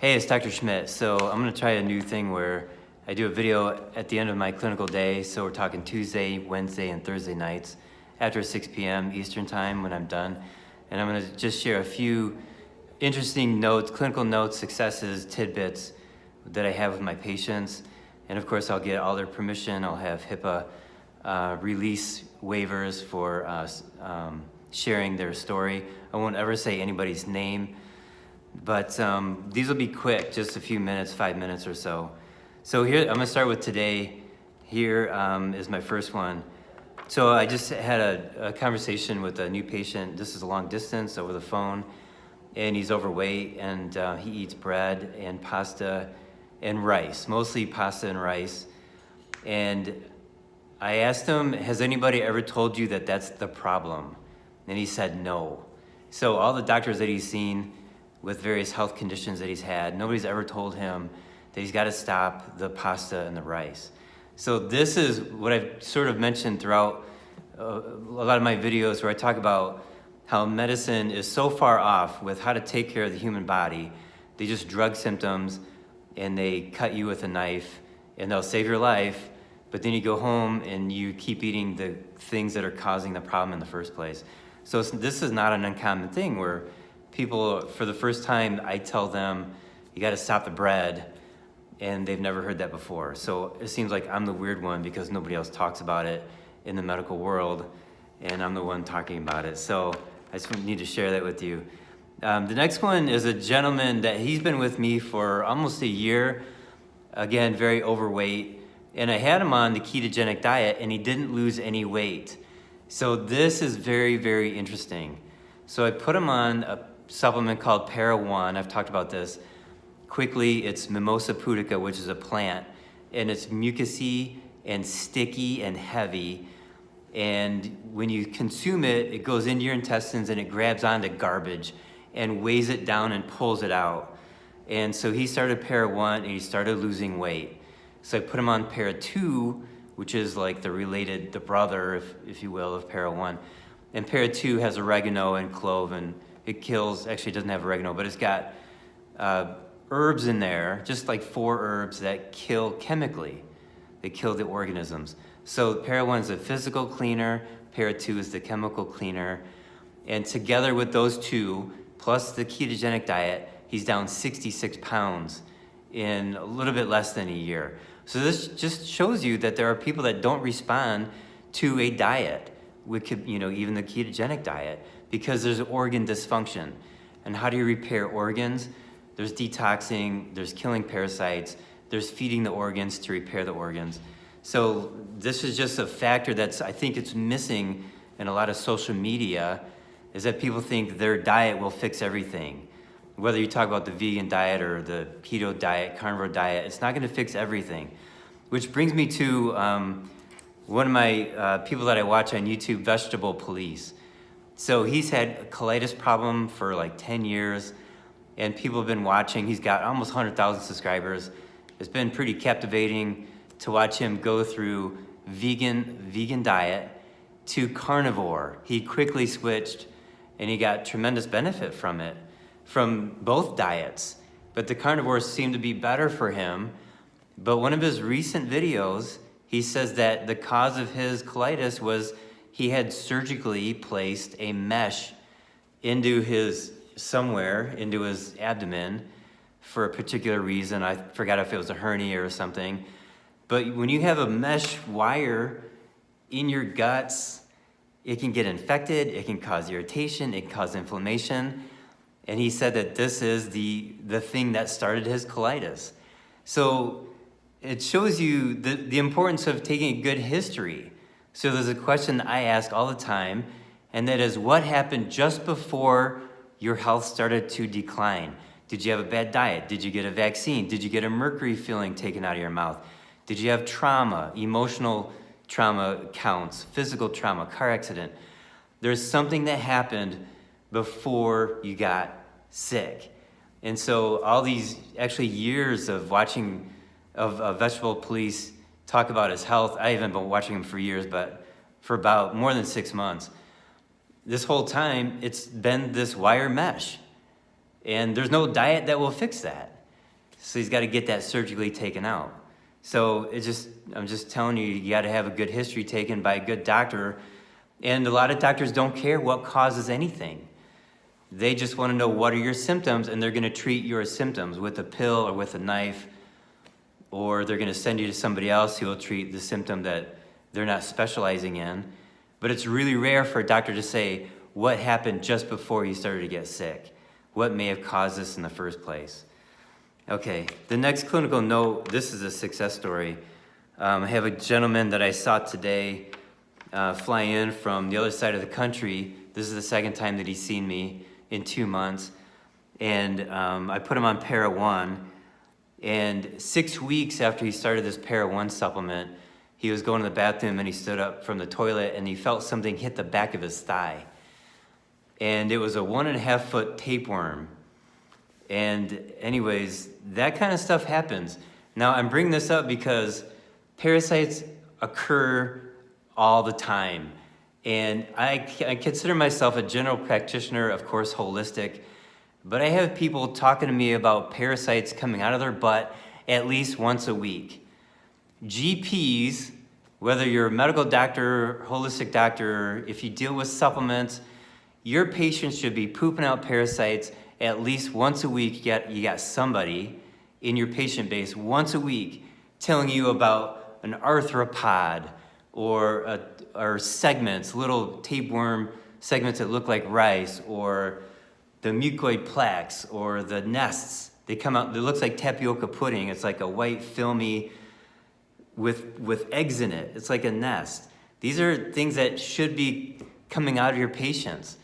Hey, it's Dr. Schmidt. So I'm gonna try a new thing where I do a video at the end of my clinical day. So we're talking Tuesday, Wednesday, and Thursday nights after 6 p.m. Eastern time when I'm done. And I'm gonna just share a few interesting notes, clinical notes, successes, tidbits that I have with my patients. And of course, I'll get all their permission. I'll have HIPAA release waivers for sharing their story. I won't ever say anybody's name. But these will be quick, just a few minutes, 5 minutes or so. So here, I'm gonna start with today. Here is my first one. So I just had a conversation with a new patient. This is a long distance over the phone, and he's overweight, and he eats bread and pasta and rice, mostly pasta and rice. And I asked him, has anybody ever told you that that's the problem? And he said no. So all the doctors that he's seen with various health conditions that he's had, nobody's ever told him that he's got to stop the pasta and the rice. So this is what I've sort of mentioned throughout a lot of my videos, where I talk about how medicine is so far off with how to take care of the human body. They just drug symptoms and they cut you with a knife and they'll save your life, but then you go home and you keep eating the things that are causing the problem in the first place. So this is not an uncommon thing where people, for the first time, I tell them, you got to stop the bread, and they've never heard that before. So it seems like I'm the weird one because nobody else talks about it in the medical world, and I'm the one talking about it. So I just need to share that with you. The next one is a gentleman that he's been with me for almost a year, again, very overweight, and I had him on the ketogenic diet, and he didn't lose any weight. So this is very, very interesting. So I put him on a supplement called Para 1. I've talked about this. Quickly, it's Mimosa pudica, which is a plant, and it's mucousy and sticky and heavy. And when you consume it, it goes into your intestines and it grabs onto garbage and weighs it down and pulls it out. And so he started Para 1 and he started losing weight. So I put him on Para 2, which is like the brother, if you will, of Para 1. And Para 2 has oregano and clove, and it kills, actually it doesn't have oregano, but it's got herbs in there, just like 4 herbs that kill chemically. They kill the organisms. So Para 1 is a physical cleaner, Para 2 is the chemical cleaner. And together with those two, plus the ketogenic diet, he's down 66 pounds in a little bit less than a year. So this just shows you that there are people that don't respond to a diet, even the ketogenic diet, because there's organ dysfunction. And how do you repair organs? There's detoxing, there's killing parasites, there's feeding the organs to repair the organs. So this is just a factor I think it's missing in a lot of social media, is that people think their diet will fix everything. Whether you talk about the vegan diet or the keto diet, carnivore diet, it's not gonna fix everything. Which brings me to one of my people that I watch on YouTube, Vegetable Police. So he's had a colitis problem for like 10 years, and people have been watching. He's got almost 100,000 subscribers. It's been pretty captivating to watch him go through vegan diet to carnivore. He quickly switched, and he got tremendous benefit from it, from both diets. But the carnivore seemed to be better for him. But one of his recent videos, he says that the cause of his colitis was he had surgically placed a mesh into his abdomen for a particular reason. I forgot if it was a hernia or something. But when you have a mesh wire in your guts, it can get infected, it can cause irritation, it can cause inflammation. And he said that this is the thing that started his colitis. So it shows you the importance of taking a good history. So there's a question I ask all the time, and that is, what happened just before your health started to decline? Did you have a bad diet? Did you get a vaccine? Did you get a mercury filling taken out of your mouth? Did you have trauma, emotional trauma counts, physical trauma, car accident? There's something that happened before you got sick. And so all these actually years of watching of Vegetable Police talk about his health, I haven't been watching him for years, but for about more than 6 months. This whole time, it's been this wire mesh. And there's no diet that will fix that. So he's got to get that surgically taken out. So I'm just telling you, you got to have a good history taken by a good doctor. And a lot of doctors don't care what causes anything. They just want to know what are your symptoms, and they're going to treat your symptoms with a pill or with a knife, or they're going to send you to somebody else who will treat the symptom that they're not specializing in. But it's really rare for a doctor to say what happened just before you started to get sick. What may have caused this in the first place? Okay, the next clinical note, this is a success story. I have a gentleman that I saw today fly in from the other side of the country. This is the second time that he's seen me in 2 months. And I put him on Para 1. And 6 weeks after he started this Para 1 supplement, he was going to the bathroom and he stood up from the toilet and he felt something hit the back of his thigh. And it was a 1.5 foot tapeworm. And anyways, that kind of stuff happens. Now I'm bringing this up because parasites occur all the time. And I consider myself a general practitioner, of course, holistic, but I have people talking to me about parasites coming out of their butt at least once a week. GPs, whether you're a medical doctor, holistic doctor, if you deal with supplements, your patients should be pooping out parasites at least once a week. You got somebody in your patient base once a week telling you about an arthropod or segments, little tapeworm segments that look like rice, or the mucoid plaques, or the nests. They come out, it looks like tapioca pudding. It's like a white filmy with eggs in it. It's like a nest. These are things that should be coming out of your patients.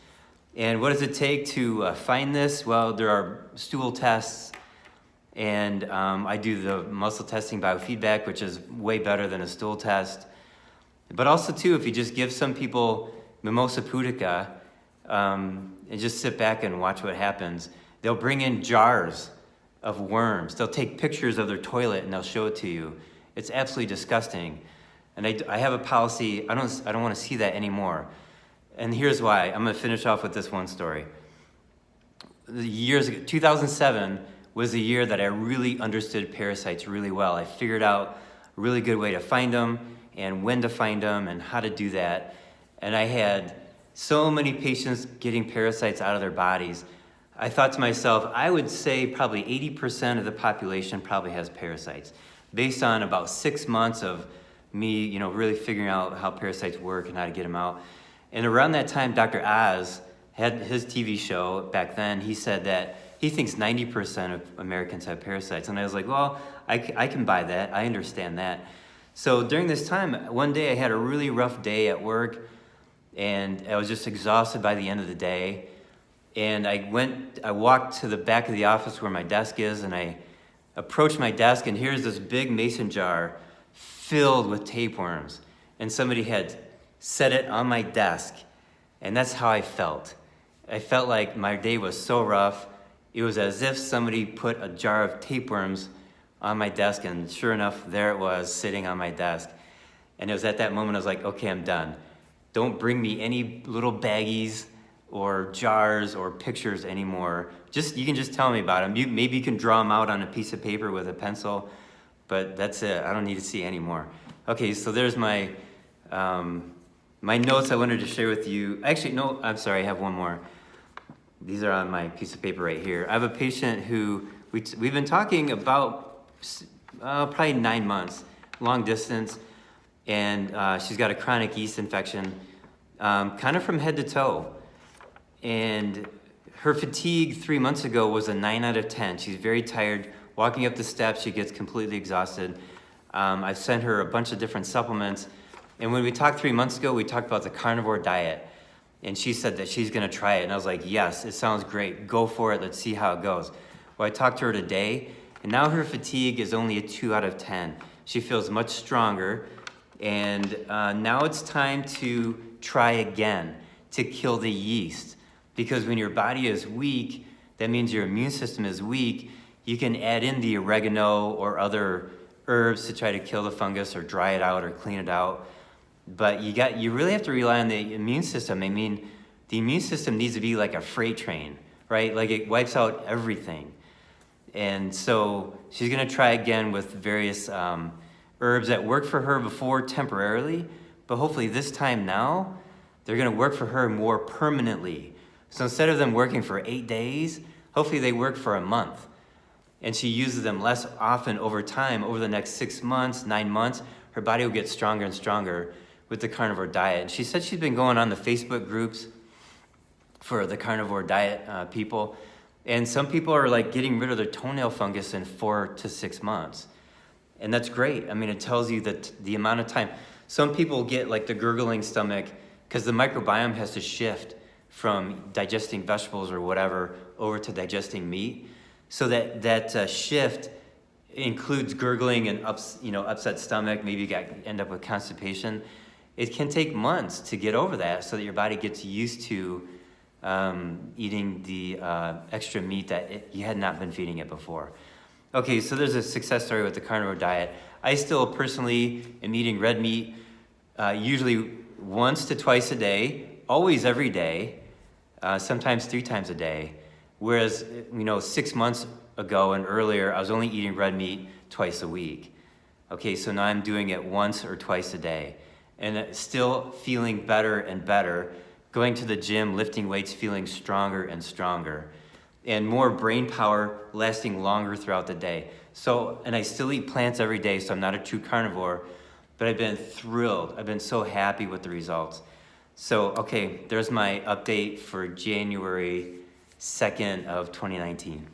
And what does it take to find this? Well, there are stool tests, and I do the muscle testing biofeedback, which is way better than a stool test. But also, too, if you just give some people mimosa pudica and just sit back and watch what happens, they'll bring in jars of worms. They'll take pictures of their toilet and they'll show it to you. It's absolutely disgusting. And I have a policy, I don't want to see that anymore. And here's why. I'm going to finish off with this one story. Years ago, 2007 was the year that I really understood parasites really well. I figured out a really good way to find them and when to find them and how to do that. And I had so many patients getting parasites out of their bodies. I thought to myself, I would say probably 80% of the population probably has parasites, based on about 6 months of me, really figuring out how parasites work and how to get them out. And around that time, Dr. Oz had his TV show back then. He said that he thinks 90% of Americans have parasites. And I was like, well, I can buy that. I understand that. So during this time, one day I had a really rough day at work, and I was just exhausted by the end of the day. And I walked to the back of the office where my desk is, and I approached my desk, and here's this big mason jar filled with tapeworms. And somebody had set it on my desk, and that's how I felt. I felt like my day was so rough. It was as if somebody put a jar of tapeworms on my desk, and sure enough, there it was sitting on my desk. And it was at that moment I was like, okay, I'm done. Don't bring me any little baggies or jars or pictures anymore. You can just tell me about them. Maybe you can draw them out on a piece of paper with a pencil, but that's it. I don't need to see any more. Okay, so there's my notes I wanted to share with you. Actually, no, I'm sorry, I have one more. These are on my piece of paper right here. I have a patient who we've been talking about probably 9 months, long distance, and she's got a chronic yeast infection, kind of from head to toe. And her fatigue 3 months ago was a 9 out of 10. She's very tired. Walking up the steps, she gets completely exhausted. I've sent her a bunch of different supplements. And when we talked 3 months ago, we talked about the carnivore diet. And she said that she's going to try it. And I was like, yes, it sounds great. Go for it. Let's see how it goes. Well, I talked to her today, and now her fatigue is only a 2 out of 10. She feels much stronger. And now it's time to try again to kill the yeast. Because when your body is weak, that means your immune system is weak. You can add in the oregano or other herbs to try to kill the fungus or dry it out or clean it out. But you really have to rely on the immune system. I mean, the immune system needs to be like a freight train, right? Like it wipes out everything. And so she's gonna try again with various herbs that worked for her before temporarily, but hopefully this time now, they're gonna work for her more permanently. So instead of them working for 8 days, hopefully they work for a month. And she uses them less often over time. Over the next 6 months, 9 months, her body will get stronger and stronger with the carnivore diet. And she said she's been going on the Facebook groups for the carnivore diet people. And some people are like getting rid of their toenail fungus in 4 to 6 months. And that's great. I mean, it tells you that the amount of time. Some people get like the gurgling stomach because the microbiome has to shift from digesting vegetables or whatever over to digesting meat. So that shift includes gurgling and upset stomach. Maybe you end up with constipation. It can take months to get over that so that your body gets used to eating the extra meat that you had not been feeding it before. Okay, so there's a success story with the carnivore diet. I still personally am eating red meat usually once to twice a day, always every day, sometimes 3 times a day. Whereas, 6 months ago and earlier, I was only eating red meat twice a week. Okay, so now I'm doing it once or twice a day. And still feeling better and better. Going to the gym, lifting weights, feeling stronger and stronger. And more brain power lasting longer throughout the day. So, and I still eat plants every day, so I'm not a true carnivore, but I've been thrilled. I've been so happy with the results. So, okay, there's my update for January 2nd of 2019.